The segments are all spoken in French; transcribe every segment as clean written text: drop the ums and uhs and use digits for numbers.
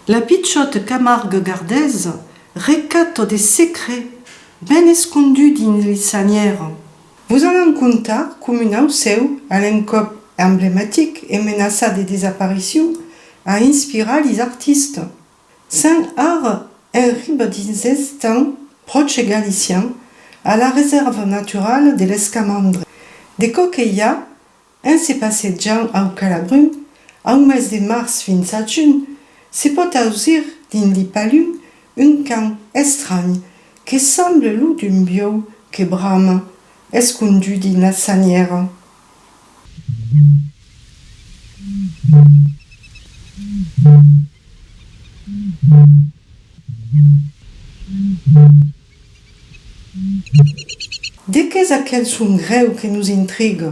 La pitchotte Camargue Gardez recate des secrets ben escondus dins les sanières. Vous en comptez comme une ausseu à l'encop emblématique et menaçant de disparition a inspiré les artistes. Saint art un ribe dins estants proche galicien à la réserve naturelle de l'Escamandre. Des coquillas, un s'est passé Jean au Calabrum, au mes de mars fins a juin, se pot ausir dins les palumes un camp estrany qui semble l'eau d'un bio que brame, escondu dins la sanière. De qu'est aquel son greu que nous intrigue?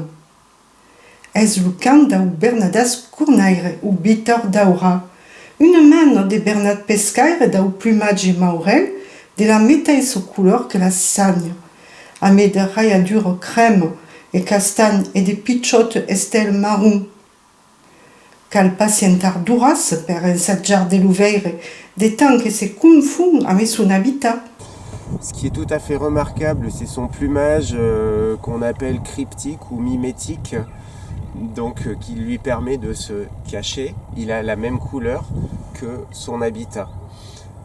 Est le camp d'au Bernadas Cournaire ou Bitor d'Aura, une main de Bernard Pescaire d'au plumage maurel de la métaise couleur que la sagne, à mes de rayadures crème et castagne et de pitchottes estelles marron. Cal patientar duras per ensaggiar de l'ouveire des temps que se confond avec son habitat. Ce qui est tout à fait remarquable, c'est son plumage qu'on appelle cryptique ou mimétique, donc qui lui permet de se cacher. Il a la même couleur que son habitat.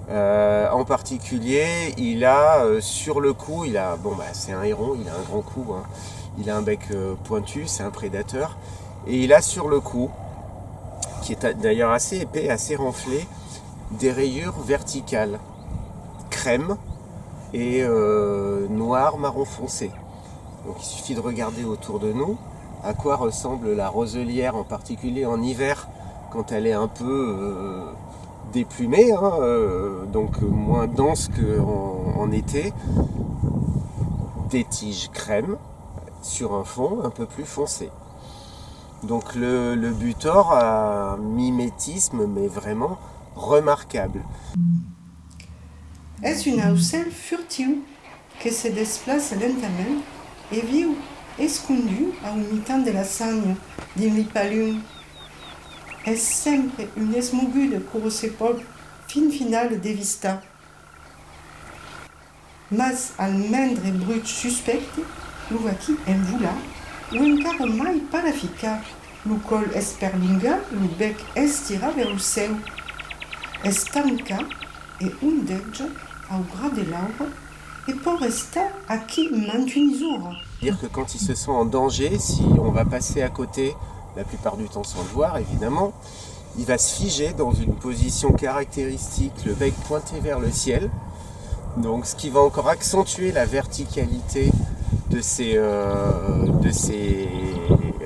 En particulier, il a sur le cou, c'est un héron, il a un grand cou, hein. Il a un bec pointu, c'est un prédateur, et il a sur le cou, qui est d'ailleurs assez épais, assez renflé, des rayures verticales, crème et noir marron foncé. Donc il suffit de regarder autour de nous à quoi ressemble la roselière, en particulier en hiver, quand elle est un peu déplumée, hein, donc moins dense qu'en été. Des tiges crème sur un fond un peu plus foncé. Donc le butor a un mimétisme, mais vraiment remarquable. Est une aucelle furtive que se déplace lentement et viu escondu au mi-temps de la sagne dins les palumes. Est sempre une esmogude pour ses pôles finale de vista. Mas almendre brut suspecte, l'uvaki en vula, ou encara mai parafica, le col esperlunga, le bec estira vers le seu. Estanca et undege au gras de l'arbre et pour rester à qui mantunisura. Dire que quand il se sent en danger, si on va passer à côté, la plupart du temps sans le voir évidemment, il va se figer dans une position caractéristique, le bec pointé vers le ciel, donc ce qui va encore accentuer la verticalité de ces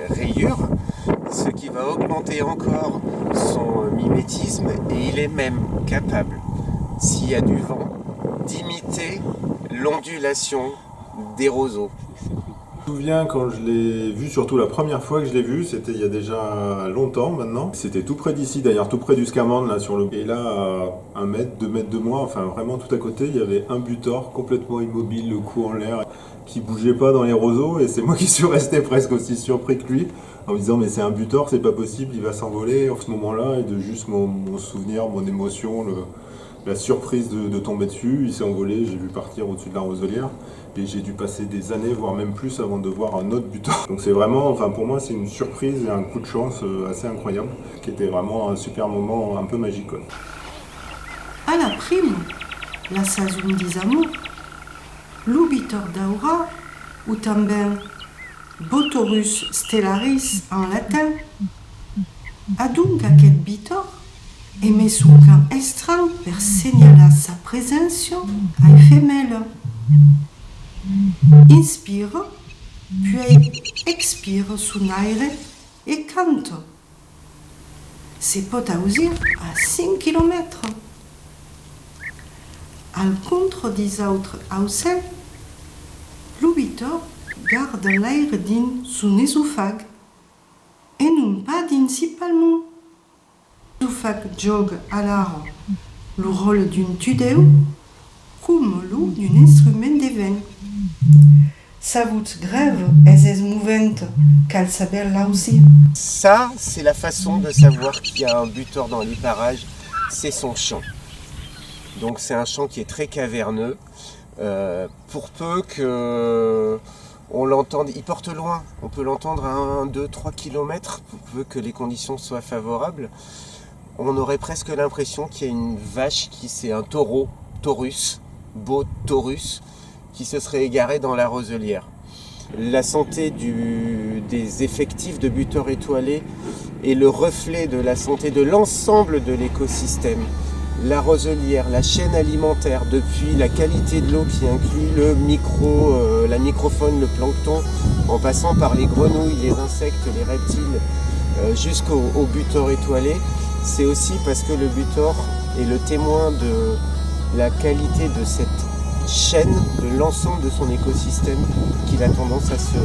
rayures, ce qui va augmenter encore son mimétisme, et il est même capable, s'il y a du vent, d'imiter l'ondulation des roseaux. Je me souviens quand je l'ai vu, surtout la première fois que je l'ai vu, c'était il y a déjà longtemps maintenant. C'était tout près d'ici, d'ailleurs tout près du Scamandre là sur le. Et là, à 1 mètre, 2 mètres de moi, enfin vraiment tout à côté, il y avait un butor complètement immobile, le cou en l'air, qui bougeait pas dans les roseaux, et c'est moi qui suis resté presque aussi surpris que lui, en me disant mais c'est un butor, c'est pas possible, il va s'envoler en ce moment-là, et de juste mon souvenir, mon émotion, la surprise de tomber dessus, il s'est envolé, j'ai vu partir au-dessus de la roselière. Et j'ai dû passer des années, voire même plus, avant de voir un autre butor. Donc c'est vraiment, enfin pour moi, c'est une surprise et un coup de chance assez incroyable, qui était vraiment un super moment un peu magique, quoi. À la prime, la saison des amours, l'ubitor d'aura, ou também Botorus stellaris en latin, a donc aquel bitor émet son camp estrange per signaler sa présence à femelle. Inspire, puis expire son aire et cante. Se pot ausir à 5 km. Al contre des autres aucels, l'ubitor garde l'air dans son ésophague et non pas principalement. L'ésophague joue alors le rôle d'une tudeu comme le d'un instrument de vent. Sa voûte grève est mouvante, qu'elle s'appelle là aussi. Ça, c'est la façon de savoir qu'il y a un butor dans les parages. c'est son chant. Donc c'est un chant qui est très caverneux. Pour peu que on l'entende, il porte loin, on peut l'entendre à 1, 2, 3 km, pour peu que les conditions soient favorables. On aurait presque l'impression qu'il y a une vache c'est un taureau, taurus, beau taurus, qui se serait égaré dans la roselière. La santé des effectifs de buteurs étoilés est le reflet de la santé de l'ensemble de l'écosystème. La roselière, la chaîne alimentaire, depuis la qualité de l'eau qui inclut la microfaune, le plancton, en passant par les grenouilles, les insectes, les reptiles, jusqu'au butor étoilé, c'est aussi parce que le butor est le témoin de la qualité de cette chaîne, de l'ensemble de son écosystème, qu'il a tendance à se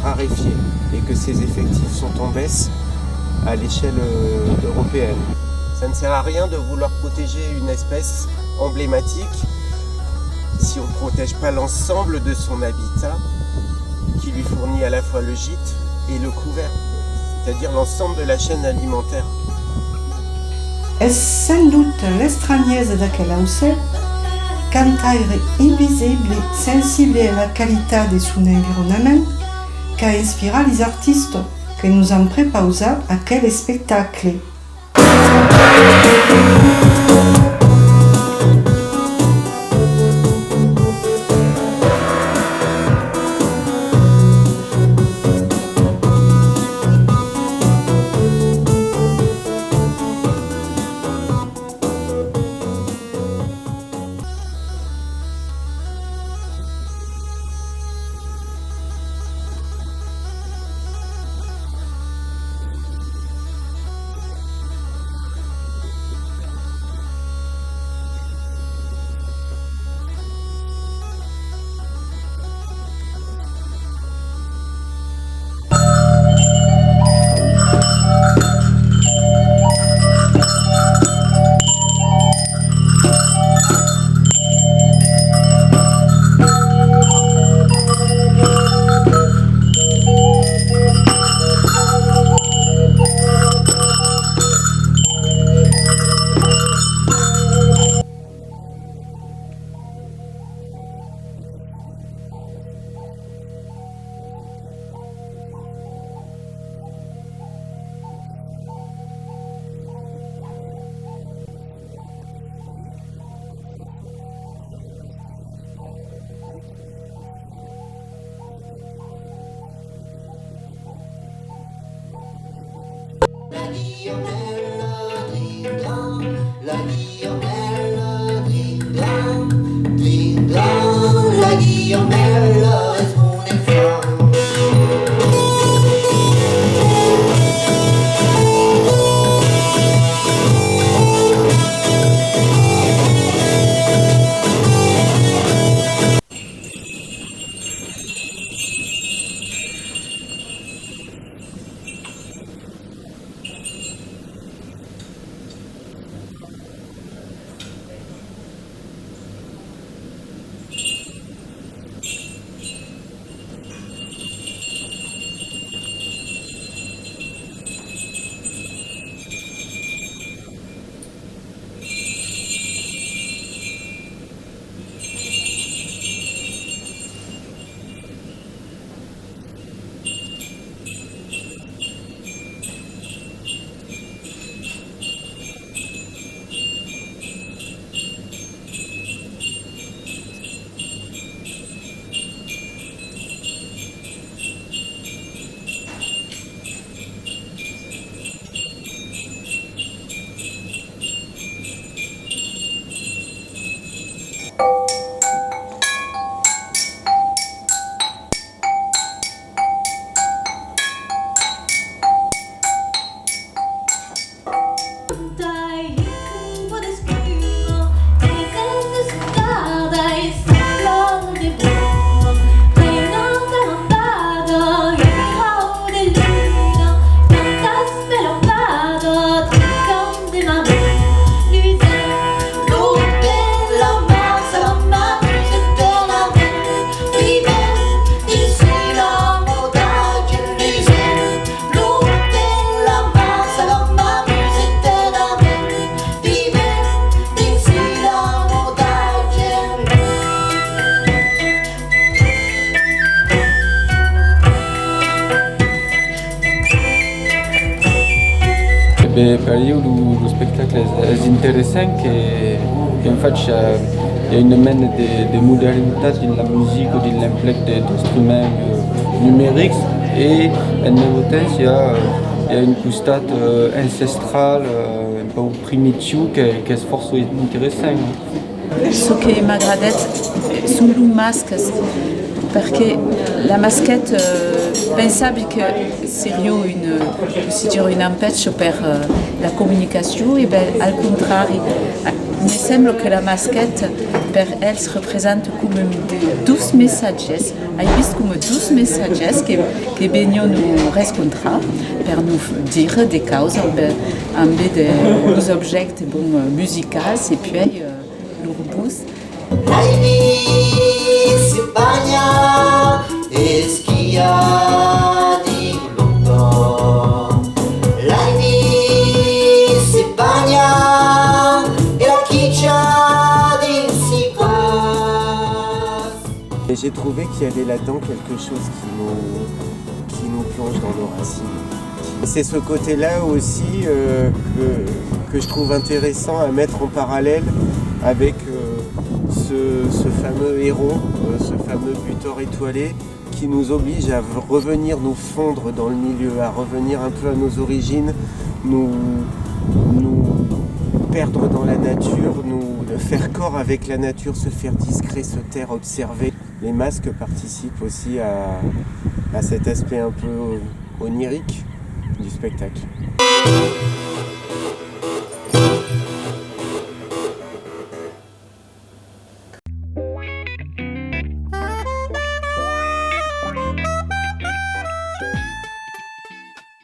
raréfier et que ses effectifs sont en baisse à l'échelle européenne. Ça ne sert à rien de vouloir protéger une espèce emblématique si on ne protège pas l'ensemble de son habitat qui lui fournit à la fois le gîte et le couvert, c'est-à-dire l'ensemble de la chaîne alimentaire. È sen dubbio l'estragnese d'aquella aucel, cantaire invisibile, sensible à la qualité de son environnement, qui a inspiré les artistes que nous ont préparé à quel spectacle. Beh, per io lo spettacolo è interessante che infatti il y a une domaine de modernité dans la musique ou dans l'emploi d'instruments numériques et en même temps il y a une costat ancestrale un peu primitive che è forse interessante. Ce che mi agradat sono le masques, perché la masquette pensavo che seria un empêche per la communication, e ben, al contrario, mi sembra che la masquette per elle représente come 12 messages. Hai visto come 12 messages che vengono riscontrati per nous dire des causes amb des objets musicals et puis l'urbus. L'hai vist in bagna e schia di lungo. L'hai vist in bagna e la chiccia di sicuro. Et j'ai trouvé qu'il y avait là-dedans quelque chose qui nous plonge dans nos racines. C'est ce côté-là aussi que je trouve intéressant à mettre en parallèle avec ce fameux héros, ce fameux buteur étoilé qui nous oblige à revenir nous fondre dans le milieu, à revenir un peu à nos origines, nous perdre dans la nature, nous faire corps avec la nature, se faire discret, se taire, observer. Les masques participent aussi à cet aspect un peu onirique du spectacle.